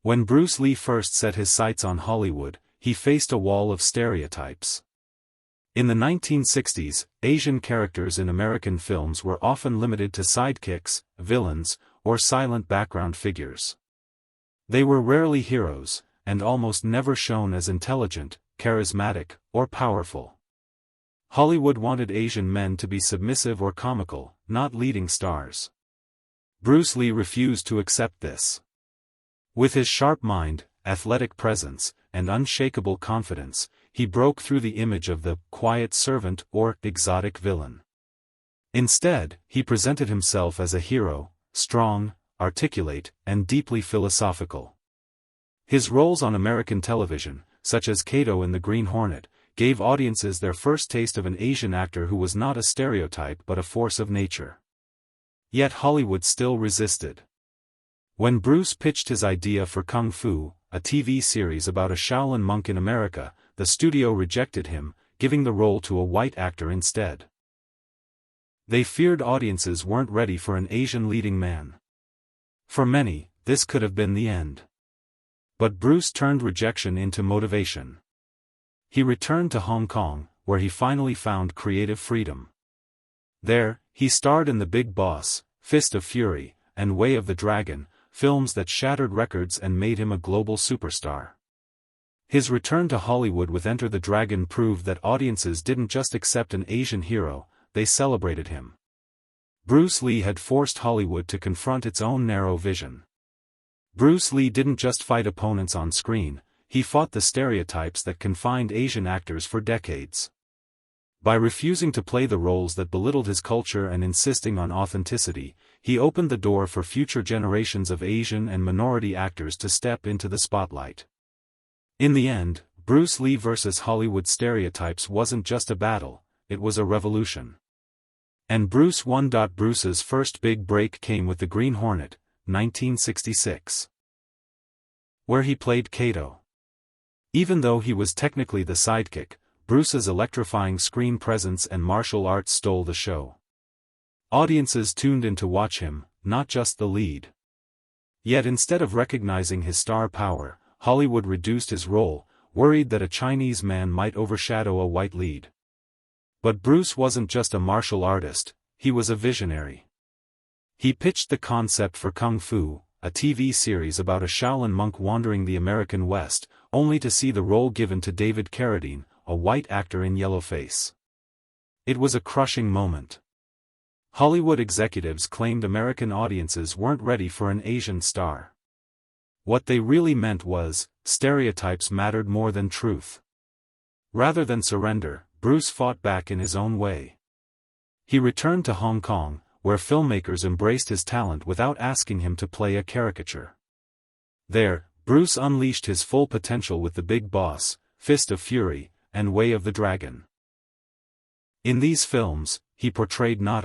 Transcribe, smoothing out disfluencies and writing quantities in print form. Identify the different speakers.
Speaker 1: When Bruce Lee first set his sights on Hollywood, he faced a wall of stereotypes. In the 1960s, Asian characters in American films were often limited to sidekicks, villains, or silent background figures. They were rarely heroes, and almost never shown as intelligent, charismatic, or powerful. Hollywood wanted Asian men to be submissive or comical, not leading stars. Bruce Lee refused to accept this. With his sharp mind, athletic presence, and unshakable confidence, he broke through the image of the quiet servant or exotic villain. Instead, he presented himself as a hero, strong, articulate, and deeply philosophical. His roles on American television, such as Kato in the Green Hornet, gave audiences their first taste of an Asian actor who was not a stereotype but a force of nature. Yet Hollywood still resisted. When Bruce pitched his idea for Kung Fu, a TV series about a Shaolin monk in America, the studio rejected him, giving the role to a white actor instead. They feared audiences weren't ready for an Asian leading man. For many, this could have been the end. But Bruce turned rejection into motivation. He returned to Hong Kong, where he finally found creative freedom. There, he starred in The Big Boss, Fist of Fury, and Way of the Dragon, films that shattered records and made him a global superstar. His return to Hollywood with Enter the Dragon proved that audiences didn't just accept an Asian hero, they celebrated him. Bruce Lee had forced Hollywood to confront its own narrow vision. Bruce Lee didn't just fight opponents on screen, he fought the stereotypes that confined Asian actors for decades. By refusing to play the roles that belittled his culture and insisting on authenticity, he opened the door for future generations of Asian and minority actors to step into the spotlight. In the end, Bruce Lee vs. Hollywood stereotypes wasn't just a battle, it was a revolution. And Bruce won. Bruce's first big break came with The Green Hornet, 1966. Where he played Kato. Even though he was technically the sidekick, Bruce's electrifying screen presence and martial arts stole the show. Audiences tuned in to watch him, not just the lead. Yet instead of recognizing his star power, Hollywood reduced his role, worried that a Chinese man might overshadow a white lead. But Bruce wasn't just a martial artist, he was a visionary. He pitched the concept for Kung Fu, a TV series about a Shaolin monk wandering the American West, only to see the role given to David Carradine, a white actor in yellowface. It was a crushing moment. Hollywood executives claimed American audiences weren't ready for an Asian star. What they really meant was, stereotypes mattered more than truth. Rather than surrender, Bruce fought back in his own way. He returned to Hong Kong, where filmmakers embraced his talent without asking him to play a caricature. There, Bruce unleashed his full potential with The Big Boss, Fist of Fury, and Way of the Dragon. In these films, he portrayed not